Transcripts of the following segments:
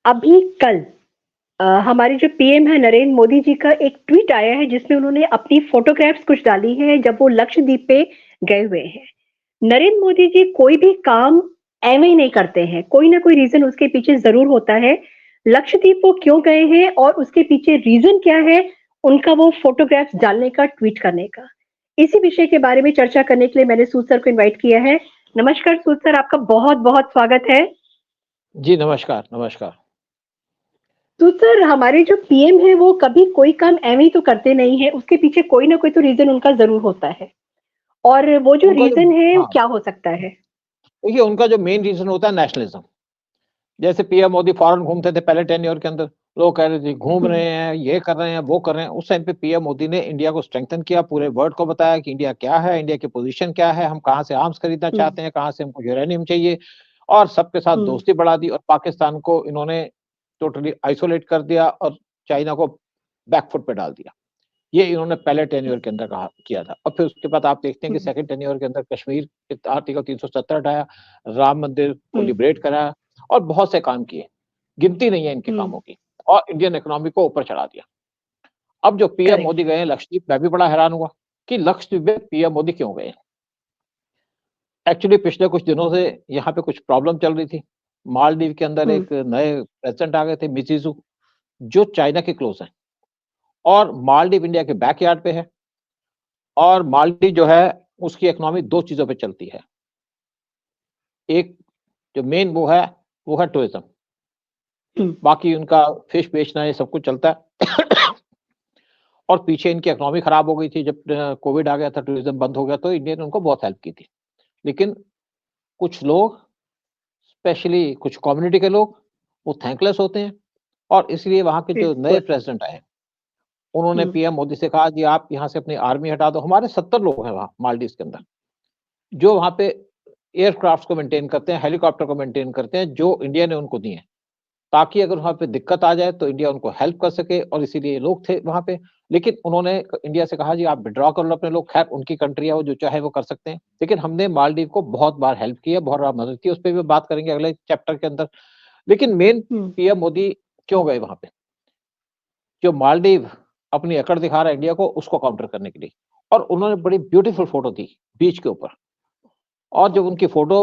अभी कल हमारे जो पीएम है नरेंद्र मोदी जी का एक ट्वीट आया है जिसमें उन्होंने अपनी फोटोग्राफ्स कुछ डाली है जब वो लक्षद्वीप पे गए हुए हैं। नरेंद्र मोदी जी कोई भी काम ऐवे ही नहीं करते हैं, कोई ना कोई रीजन उसके पीछे जरूर होता है। लक्षद्वीप वो क्यों गए हैं और उसके पीछे रीजन क्या है उनका वो फोटोग्राफ्स डालने का, ट्वीट करने का। इसी विषय के बारे में चर्चा करने के लिए मैंने सूद सर को इन्वाइट किया है। नमस्कार सूद सर, आपका बहुत बहुत स्वागत है। जी, नमस्कार, नमस्कार। तो सर, हमारे जो पीएम है वो कभी कोई काम ऐਵੇਂ ही तो करते नहीं है, उसके पीछे कोई ना कोई तो रीजन उनका जरूर होता है। और वो जो उनका जो रीजन है वो हाँ, क्या हो सकता है? देखिए उनका जो मेन रीज़न होता है नेशनलिज़्म। जैसे पीएम मोदी फॉरेन घूमते थे पहले टेन्योर के अंदर, लोग कह रहे थे घूम हम्म, रहे हैं, ये कर रहे हैं, वो कर रहे हैं। उस टाइम पे पीएम मोदी ने इंडिया को स्ट्रेंथन किया, पूरे वर्ल्ड को बताया कि इंडिया क्या है, इंडिया की पोज़ीशन क्या है, हम कहाँ से आर्म्स खरीदना हम्म, चाहते हैं, कहाँ से हमको यूरेनियम चाहिए और सबके साथ हम्म, दोस्ती बढ़ा दी और पाकिस्तान को इन्होंने टोटली आइसोलेट कर दिया और चाइना को बैक फुट पे डाल दिया। ये इन्होंने पहले टेन्योर के अंदर कहा किया था और फिर उसके बाद आप देखते हैं कि हम्म, सेकंड टेन्योर के अंदर कश्मीर के आर्टिकल 370 हटाया, राम मंदिर को हम्म, लिबरेट कराया और बहुत से काम किए। गिनती नहीं है इनके हम्म, कामों की और इंडियन इकोनॉमी को ऊपर चढ़ा दिया। अब जो पीएम करेक्ट। मोदी गए हैं लक्षद्वीप, मैं भी बड़ा हैरान हुआ कि लक्षद्वीप में पीएम मोदी क्यों गए? एक्चुअली पिछले कुछ दिनों से यहाँ पे कुछ प्रॉब्लम चल रही थी। मालदीव के अंदर हम्म, एक नए प्रेज़िडेंट आ गए थे मिज़िज़ू, जो चाइना के क्लोज़ हैं और मालदीव इंडिया के बैकयार्ड पे है। और मालदीव जो है उसकी इकोनॉमी 2 चीज़ों पे चलती है। एक जो मेन वो है टूरिज़्म। हम्म, बाकी उनका फिश बेचना ये सब कुछ चलता है। और पीछे इनकी इकोनॉमी खराब हो गई थी जब कोविड आ गया था, टूरिज़्म बंद हो गया तो इंडिया ने उनको बहुत हेल्प की थी। लेकिन कुछ लोग स्पेशली कुछ कम्युनिटी के लोग वो थैंकलेस होते हैं और इसलिए वहाँ के जो नए बिल्कुल। प्रेज़िडेंट आए, उन्होंने हम्म, पीएम मोदी से कहा जी आप यहाँ से अपनी आर्मी हटा दो। हमारे 70 लोग हैं वहाँ मालदीव्स के अंदर। जो वहाँ पे एयरक्राफ्ट्स को मेंटेन करते हैं, हेलीकॉप्टर को मेंटेन करते हैं, जो इंडिया ने उनको दिए हैं। ताकि अगर वहाँ पे दिक्कत आ जाए तो इंडिया उनको हेल्प कर सके और इसीलिए लोग थे वहाँ पे। लेकिन उन्होंने इंडिया से कहा जी आप विथड्रॉ कर लो अपने लोग, खैर उनकी कंट्री है वो जो चाहे वो कर सकते हैं। लेकिन हमने मालदीव को बहुत बार हेल्प की है, बहुत बार मदद की, उस पे भी बात करेंगे अगले चैप्टर के अंदर। लेकिन मेन हम्म, पीएम मोदी क्यों गए वहाँ पे? जो मालदीव अपनी अकड़ दिखा रहा है इंडिया को उसको काउंटर करने के लिए और उन्होंने बड़ी ब्यूटीफुल फोटो दी बीच के ऊपर। और जब उनकी फ़ोटो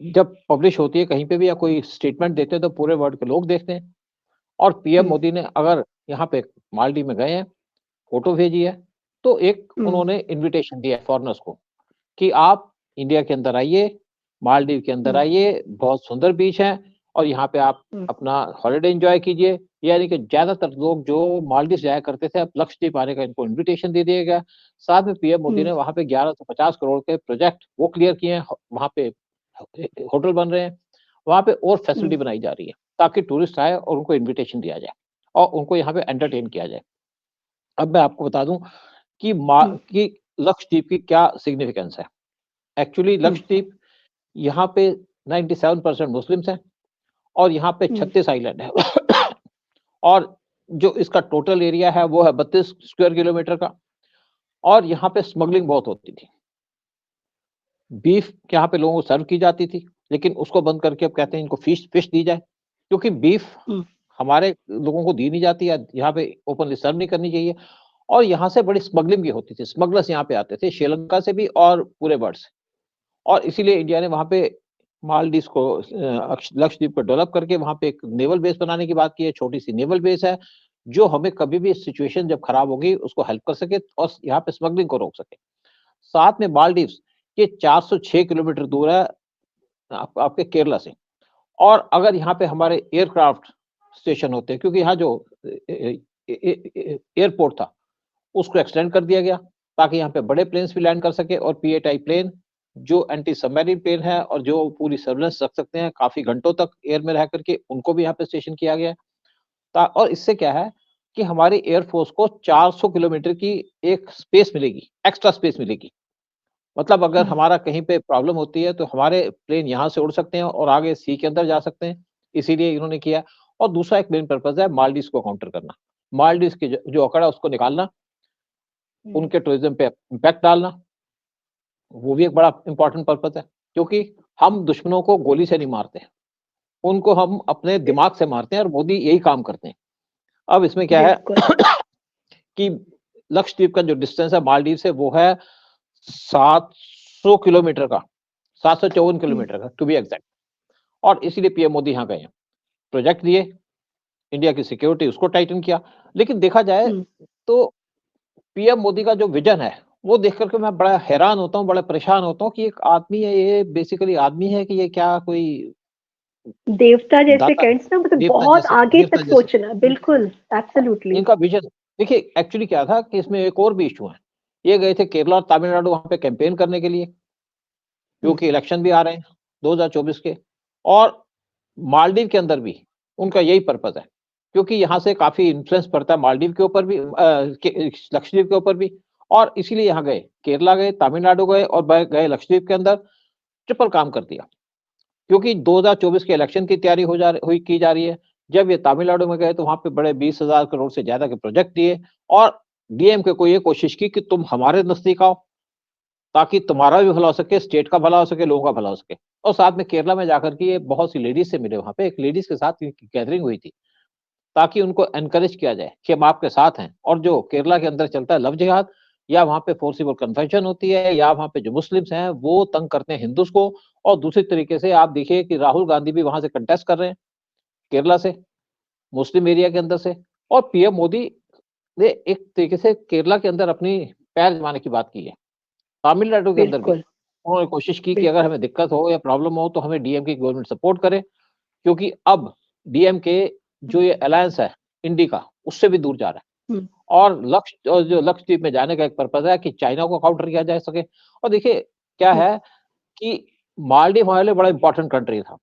जब पब्लिश होती है कहीं पे भी या कोई स्टेटमेंट देते हैं तो पूरे वर्ल्ड के लोग देखते हैं। और पीएम हम्म, मोदी ने अगर यहाँ पे मालदीव में गए हैं, फ़ोटो भेजी है, तो एक हम्म, उन्होंने इन्विटेशन दिया है फ़ॉरेनर्स को कि आप इंडिया के अंदर आइए, मालदीव के अंदर हम्म, आइए, बहुत सुंदर बीच है और यहाँ पे आप हम्म, अपना हॉलिडे एन्जॉय कीजिए। यानी कि ज़्यादातर लोग जो मालदीव जाया करते थे, अब लक्षद्वीप आने का इनको इन्विटेशन दे दिया गया। साथ में पीएम मोदी हम्म, ने वहाँ पे 1150 करोड़ के प्रोजेक्ट वो क्लियर किए हैं। ह वहाँ पे होटल बन रहे हैं, वहाँ पे और हम्म, फैसिलिटी बनाई जा रही है, ताकि टूरिस्ट आए और उनको इन्विटेशन दिया जाए और उनको यहाँ पे एंटरटेन किया जाए। अब मैं आपको बता दूँ हम्म, कि लक्षद्वीप की क्या सिग्निफिकेंस है। एक्चुअली हम्म, लक्षद्वीप यहाँ पे 97% मुस्लिम्स हैं और यहाँ पे हम्म, 36 आइलैंड है। और जो इसका टोटल एरिया है वो है 32 स्क्वायर किलोमीटर का और यहाँ पे स्मगलिंग बहुत होती थी। बीफ यहाँ पे लोगों को सर्व की जाती थी, लेकिन उसको बंद करके अब कहते हैं इनको फिश फिश दी जाए, क्योंकि बीफ हम्म, हमारे लोगों को दी नहीं जाती या यहाँ पे ओपनली सर्व नहीं करनी चाहिए और यहाँ से बड़ी स्मगलिंग भी होती थी। स्मगलर्स यहाँ पे आते थे श्रीलंका से भी और पूरे वर्ल्ड से और इसीलिए इंडिया ने वहाँ पे मालदीव्स को लक्षद्वीप को डेवलप करके वहाँ पे एक नेवल बेस बनाने की बात की है। छोटी-सी नेवल बेस है, जो हमें कभी भी सिचुएशन जब खराब होगी उसको हेल्प कर सके और यहाँ पे स्मगलिंग को रोक सके। साथ में मालदीव्स ये 406 किलोमीटर दूर है आपके केरला से और अगर यहाँ पे हमारे एयरक्राफ्ट स्टेशन होते हैं क्योंकि यहाँ जो एयरपोर्ट था उसको एक्सटेंड कर दिया गया ताकि यहाँ पे बड़े प्लेन्स भी लैंड कर सके और पी-8I प्लेन जो एंटी सबमरीन प्लेन है और जो पूरी सर्विलेंस रख सकते हैं काफ़ी घंटों तक एयर में रह करके उनको भी यहाँ पे स्टेशन किया गया है। ता और इससे क्या है कि हमारी एयर फोर्स को 400 किलोमीटर की एक स्पेस मिलेगी, एक्स्ट्रा स्पेस मिलेगी। मतलब अगर हम्म, हमारा कहीं पे प्रॉब्लम होती है तो हमारे प्लेन यहाँ से उड़ सकते हैं और आगे सी के अंदर जा सकते हैं, इसीलिए इन्होंने किया और दूसरा एक मेन पर्पज़ है मालदीव्स को काउंटर करना। मालदीव्स की जो अकड़ है उसको निकालना, हम्म, उनके टूरिज़्म पे इम्पैक्ट डालना, वो भी एक बड़ा इम्पोर्टेंट पर्पज़ है, क्योंकि हम दुश्मनों को गोली से नहीं मारते, उनको हम अपने दिमाग से मारते हैं और मोदी यही काम करते हैं। अब इसमें क्या है कि लक्षद्वीप का जो डिस्टेंस है मालदीव से वो है 700 किलोमीटर का, 754 किलोमीटर का टू बी एग्जैक्ट। और इसीलिए पीएम मोदी यहाँ गए हैं, प्रोजेक्ट दिए, इंडिया की सिक्योरिटी उसको टाइटन किया। लेकिन देखा जाए तो पीएम मोदी का जो विजन है वो देख करके मैं बड़ा हैरान होता हूँ, बड़ा परेशान होता हूँ कि एक आदमी है, ये बेसिकली आदमी है कि ये क्या कोई देवता जैसे दाता है, कैंट्स ना, मतलब देवता बहुत जैसे, आगे देवता तक जैसे सोचना, बिल्कुल एब्सोल्युटली। इनका विजन। देखिए एक्चुअली क्या था कि इसमें एक और भी इशू है। ये गए थे केरला और तमिलनाडु वहां पे कैंपेन करने के लिए, क्योंकि इलेक्शन भी आ रहे हैं 2024 के। और मालदीव के अंदर भी उनका यही पर्पज है, क्योंकि यहाँ से काफी इन्फ्लुएंस पड़ता है मालदीव के ऊपर भी, लक्षद्वीप के ऊपर भी। और इसीलिए यहाँ गए, केरला गए, तमिलनाडु गए और गए लक्षद्वीप के अंदर, ट्रिपल काम कर दिया। क्योंकि 2024 के इलेक्शन की तैयारी की जा रही है। जब ये तमिलनाडु में गए तो वहां पे बड़े 20,000 करोड़ से ज्यादा के प्रोजेक्ट दिए और डीएमके को ये कोशिश की कि तुम हमारे नजदीक आओ, ताकि तुम्हारा भी भला हो सके, स्टेट का भला हो सके, लोगों का भला हो सके। और साथ में केरला में जाकर के ये बहुत सी लेडीज से मिले, वहां पे एक लेडीज के साथ गैदरिंग हुई थी, ताकि उनको एनकरेज किया जाए कि हम आपके साथ हैं। और जो केरला के अंदर चलता है लव जिहाद, या वहां पे फोर्सिबल कन्वर्जन होती है, या वहां पे जो मुस्लिम्स हैं वो तंग करते हैं हिंदुओं को। और दूसरी तरीके से आप देखिए कि राहुल गांधी भी वहां से कंटेस्ट कर रहे हैं, केरला से, मुस्लिम एरिया के अंदर से। और पीएम मोदी ने एक तरीके से केरला के अंदर अपनी पैर जमाने की बात की है। तमिलनाडु के अंदर भी बिल्कुल उन्होंने कोशिश की कि अगर बिल्कुल। हमें दिक्कत हो या प्रॉब्लम हो तो हमें डीएमके की गवर्नमेंट सपोर्ट करे, क्योंकि अब डीएमके जो ये अलायंस है इंडी का, उससे भी दूर जा रहा है। हम्म, और जो लक्षद्वीप में जाने का एक पर्पज है कि चाइना को काउंटर किया जा सके। और देखिए क्या हम्म, है कि मालदीव हमारे लिए बड़ा इंपॉर्टेंट कंट्री था।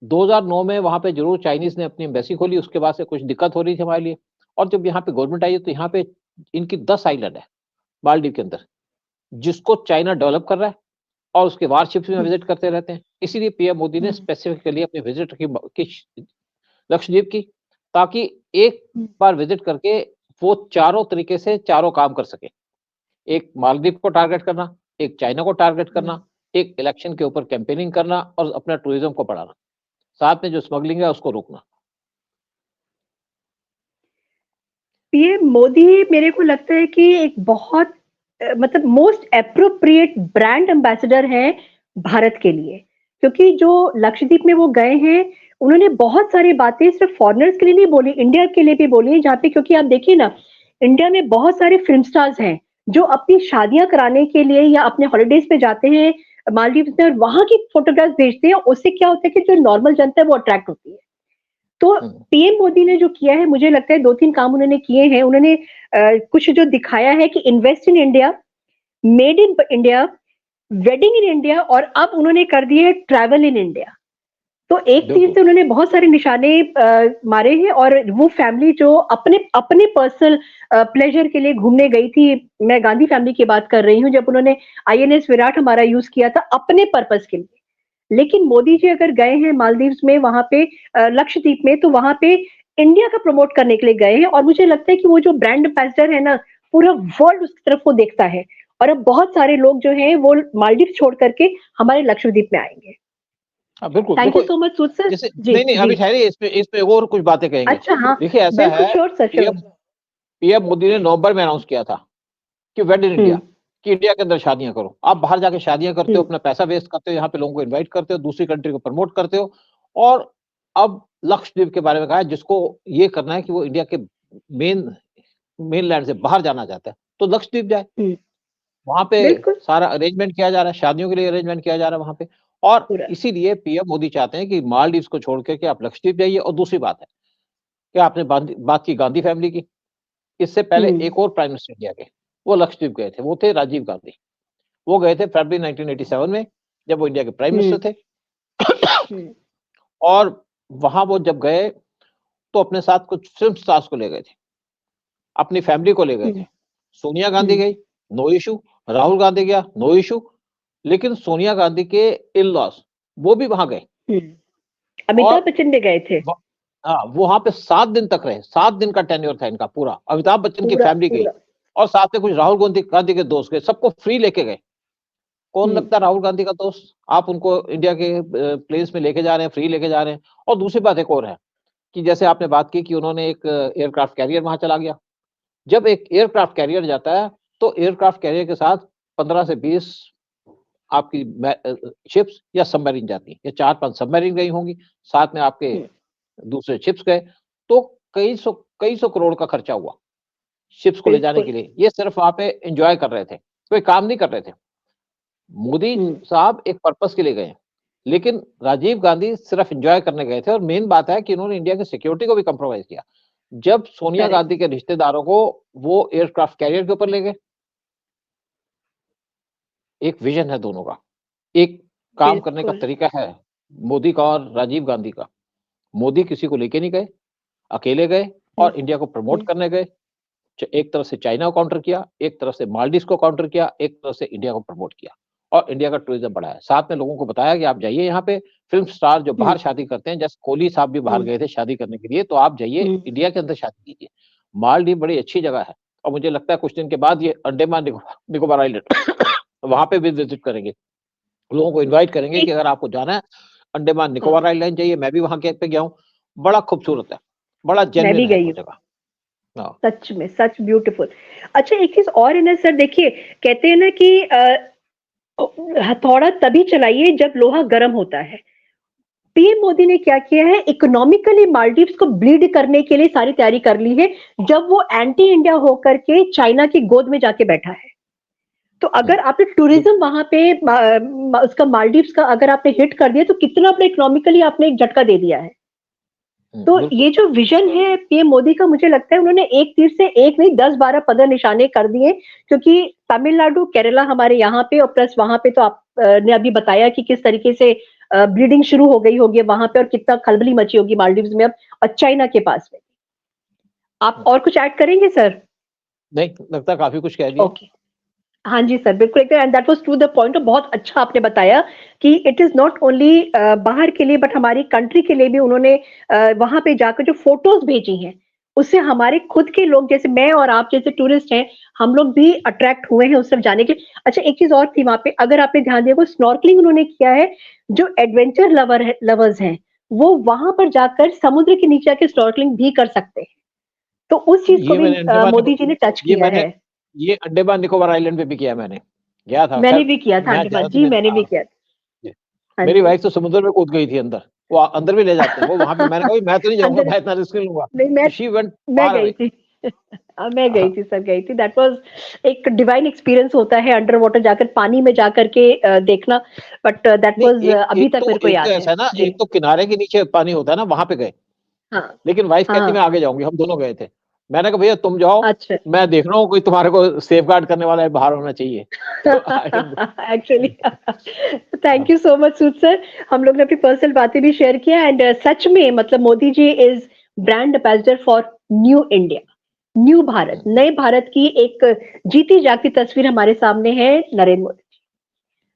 2009 में वहां पे जरूर चाइनीज ने अपनी एम्बेसी खोली, उसके बाद से कुछ दिक्कत हो रही थी हमारे लिए। और जब यहाँ पे गवर्नमेंट आई तो यहाँ पे इनकी 10 आइलैंड है मालदीव के अंदर, जिसको चाइना डेवलप कर रहा है और उसके वारशिप्स में हम्म, विजिट करते रहते हैं। इसीलिए पीएम मोदी ने हम्म, स्पेसिफिकली अपनी विजिट की लक्षद्वीप की, ताकि एक हम्म, बार विजिट करके वो चारों तरीके से चारों काम कर सके। एक मालदीव को टारगेट करना, एक चाइना को टारगेट हम्म। करना, एक इलेक्शन के ऊपर कैंपेनिंग करना और अपना टूरिज्म को बढ़ाना, साथ में जो स्मगलिंग है उसको रोकना। पीएम मोदी मेरे को लगता है कि एक बहुत मतलब मोस्ट एप्रोप्रिएट ब्रांड एम्बेसडर है भारत के लिए, क्योंकि जो लक्षद्वीप में वो गए हैं, उन्होंने बहुत सारी बातें सिर्फ फॉरेनर्स के लिए नहीं बोली, इंडिया के लिए भी बोली है। जहाँ पे, क्योंकि आप देखिए ना, इंडिया में बहुत सारे फिल्म स्टार्स हैं जो अपनी शादियां कराने के लिए या अपने हॉलीडेज पे जाते हैं मालदीव में, और वहां की फोटोग्राफ्स भेजते हैं। उससे क्या होता है कि जो नॉर्मल जनता है वो अट्रैक्ट होती है। तो हम्म, पीएम मोदी ने जो किया है, मुझे लगता है 2-3 काम उन्होंने किए हैं। उन्होंने कुछ जो दिखाया है कि invest in India, made in India, wedding in India, और अब उन्होंने कर दिए है ट्रैवल इन इंडिया। तो एक तीर बिल्कुल। से उन्होंने बहुत सारे निशाने मारे हैं। और वो फैमिली जो अपने अपने पर्सनल प्लेजर के लिए घूमने गई थी, मैं गांधी फैमिली की बात कर रही हूँ, जब उन्होंने आईएनएस विराट हमारा यूज किया था अपने पर्पस के लिए। लेकिन मोदी जी अगर गए हैं मालदीव्स में, वहां पे लक्षद्वीप में, तो वहां पे इंडिया का प्रमोट करने के लिए गए हैं। और मुझे लगता है कि वो जो ब्रांड एम्बेसडर है ना, पूरा वर्ल्ड उसकी तरफ को देखता है। और अब बहुत सारे लोग जो हैं वो मालदीव छोड़ करके हमारे लक्षद्वीप में आएंगे। हाँ बिल्कुल थैंक यू देखो, सो मच सुद सर। जैसे जी नहीं नहीं जी। अभी ठहरिए, इस पे और कुछ बातें कहेंगे। अच्छा, हाँ, देखिए ऐसा बिल्कुल, है, sure sir, sure. PM Modi ने नवंबर में अनाउंस किया था कि वेड इन इंडिया, हम्म, कि इंडिया के अंदर शादियां करो। आप बाहर जाके शादियां करते हो, हम्म, अपना पैसा वेस्ट करते हो, यहाँ पे लोगों को इनवाइट करते हो, दूसरी कंट्री को प्रमोट करते हो। और अब लक्षद्वीप के बारे में कहा है, जिसको ये करना है कि वो इंडिया के मेन मेन लैंड से बाहर जाना चाहता है, तो लक्षद्वीप जाए। हम्म, वहां पे बिल्कुल। सारा अरेंजमेंट किया जा रहा है, शादियों के लिए अरेंजमेंट किया जा रहा है वहां पे। और पूरा। इसीलिए पीएम मोदी चाहते हैं कि मालदीव्स को छोड़ के कि आप लक्षद्वीप जाइए। और दूसरी बात है कि आपने बात की गांधी फैमिली की, इससे पहले हम्म, एक और प्राइम मिनिस्टर इंडिया के वो लक्षद्वीप गए थे, वो थे राजीव गांधी। वो गए थे फरवरी 1987 में, जब वो इंडिया के प्राइम हम्म, मिनिस्टर थे। हम्म, और वहां वो जब गए तो अपने साथ कुछ फिल्म स्टार्स को ले गए थे, अपनी फैमिली को ले गए थे। हम्म, सोनिया गांधी हम्म, गई, नो इशू। राहुल गांधी गया, नो इशू। लेकिन सोनिया गांधी के इन लॉस वो भी वहां गए। हम्म। और अमिताभ बच्चन भी गए थे। व- हाँ, वो वहां पे 7 दिन तक रहे, 7 दिन का टेन्योर था इनका पूरा। अमिताभ बच्चन की पूरा फैमिली गई पूरा। और साथ में कुछ राहुल गांधी के दोस्त गए, सबको फ्री लेके गए। कौन लगता है राहुल गांधी का दोस्त? आप उनको इंडिया के प्लेन्स में लेके जा रहे हैं, फ्री लेके जा रहे हैं। और दूसरी बात एक और है कि जैसे आपने बात की कि उन्होंने एक एयरक्राफ्ट कैरियर वहां चला गया। जब एक एयरक्राफ्ट कैरियर जाता है तो एयरक्राफ्ट कैरियर के साथ 15 से 20 आपकी शिप्स या सबमरीन जाती है, या 4-5 सबमरीन गई होंगी, साथ में आपके दूसरे शिप्स गए, तो कई सौ करोड़ का खर्चा हुआ शिप्स को ले जाने के लिए। ये सिर्फ वहां पे एंजॉय कर रहे थे, कोई काम नहीं कर रहे थे। मोदी साहब एक पर्पस के लिए गए, लेकिन राजीव गांधी सिर्फ एंजॉय करने गए थे। और मेन बात है कि उन्होंने इंडिया की सिक्योरिटी को भी कंप्रोमाइज किया। जब सोनिया गांधी के रिश्तेदारों को वो एयरक्राफ्ट कैरियर के ऊपर ले गए, एक विजन है दोनों का, एक काम करने का तरीका है मोदी का और राजीव गांधी का। मोदी किसी को लेके नहीं गए, अकेले गए और इंडिया को प्रमोट करने गए। एक तरफ से चाइना को काउंटर किया, एक तरफ से मालदीव को काउंटर किया, एक तरफ से इंडिया को प्रमोट किया और इंडिया का टूरिज्म बढ़ाया। साथ में लोगों को बताया कि आप जाइए, यहाँ पे फिल्म स्टार जो बाहर शादी करते हैं, जैसे कोहली साहब भी बाहर गए थे शादी करने के लिए, तो आप जाइए इंडिया के अंदर शादी कीजिए। मालदीव बड़ी अच्छी जगह है और मुझे लगता है कुछ दिन के बाद ये अंडमान निकोबार आइलैंड वहां पे भी विजिट करेंगे। लोगों को इन्वाइट करेंगे कि अगर आपको जाना है अंडमान निकोबार आइलैंड जाइए। मैं भी वहां पे गया हूँ, बड़ा खूबसूरत है, बड़ा जेन्युइन है वो जगह। सच में सच ब्यूटीफुल। अच्छा, एक चीज और है ना सर, देखिए कहते हैं ना कि हथौड़ा तभी चलाइए जब लोहा गर्म होता है। पीएम मोदी ने क्या किया है, इकोनॉमिकली मालदीव्स को ब्लीड करने के लिए सारी तैयारी कर ली है, जब वो एंटी इंडिया होकर के चाइना की गोद में जाके बैठा है। तो अगर आपने टूरिज्म वहां पे उसका मालदीव्स का अगर आपने हिट कर दिया, तो कितना अपने इकोनॉमिकली आपने एक झटका दे दिया है। तो ये जो विजन है पीएम मोदी का, मुझे लगता है उन्होंने एक तीर से एक नहीं 10, 12, 15 निशाने कर दिए। क्योंकि तमिलनाडु, केरला हमारे यहाँ पे, और प्लस वहां पे तो आप ने अभी बताया कि किस तरीके से ब्लीडिंग शुरू हो गई होगी वहां पे और कितना खलबली मची होगी मालदीव्स में अब, और चाइना के पास में। आप और कुछ ऐड करेंगे सर? नहीं, लगता काफी कुछ कह दिया। ओके, हाँ जी सर, बिल्कुल एकदम, and that was to the point. बहुत अच्छा आपने बताया कि इट इज नॉट ओनली बाहर के लिए बट हमारी कंट्री के लिए भी उन्होंने वहां पे जाकर जो फोटोज भेजी हैं, उससे हमारे खुद के लोग, जैसे मैं और आप जैसे टूरिस्ट हैं, हम लोग भी अट्रैक्ट हुए हैं उस तरफ जाने के। अच्छा, एक चीज और थी वहां पे, अगर आपने ध्यान दिया, वो स्नॉर्कलिंग उन्होंने किया है। जो एडवेंचर लवर्स हैं, वो वहां पर जाकर समुद्र के नीचे आके स्नॉर्कलिंग भी कर सकते हैं। तो उस चीज को भी मोदी जी ने टच किया है। ये अंडमान निकोबार आइलैंड पे भी किया, मैंने गया था। मैंने भी किया था अंडमान जी, मैंने भी किया था। मेरी वाइफ तो समुद्र में कूद गई थी अंदर, वो अंदर भी ले जाते हैं वो वहां पे। मैंने कहा मैं तो नहीं जाऊंगा, मैं इतना रिस्क नहीं लूंगा। नहीं, मैं गई थी मैं गई थी सर, गई थी। दैट वाज एक डिवाइन एक्सपीरियंस होता है अंडर वाटर जाकर, पानी में जाकर के देखना। बट दैट वाज अभी तक मेरे को याद है। ऐसा ना, एक तो किनारे के नीचे पानी होता है ना, वहां पे गए। लेकिन वाइफ कहती मैं आगे जाऊंगी, हम दोनों गए थे। मैंने कहा भैया तुम जाओ, अच्छा, मैं देख रहा हूँ कोई तुम्हारे को सेफ गार्ड करने वाला है, बाहर होना चाहिए। Actually thank you so much Sood sir, हम लोग ने अपनी पर्सनल बातें भी शेयर किया। एंड सच में मतलब Modi ji is brand ambassador for new India, new Bharat, नए भारत की एक जीती जागती तस्वीर हमारे सामने है Narendra Modi ji.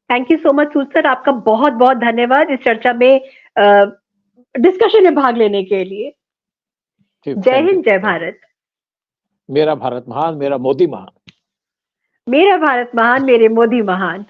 Thank you so much Sood sir, आपका बहुत बहुत धन्यवाद इस चर्चा में डिस्कशन में भाग लेने के लिए। जय हिंद, जय भारत। मेरा भारत महान, मेरा मोदी महान। मेरा भारत महान, मेरे मोदी महान।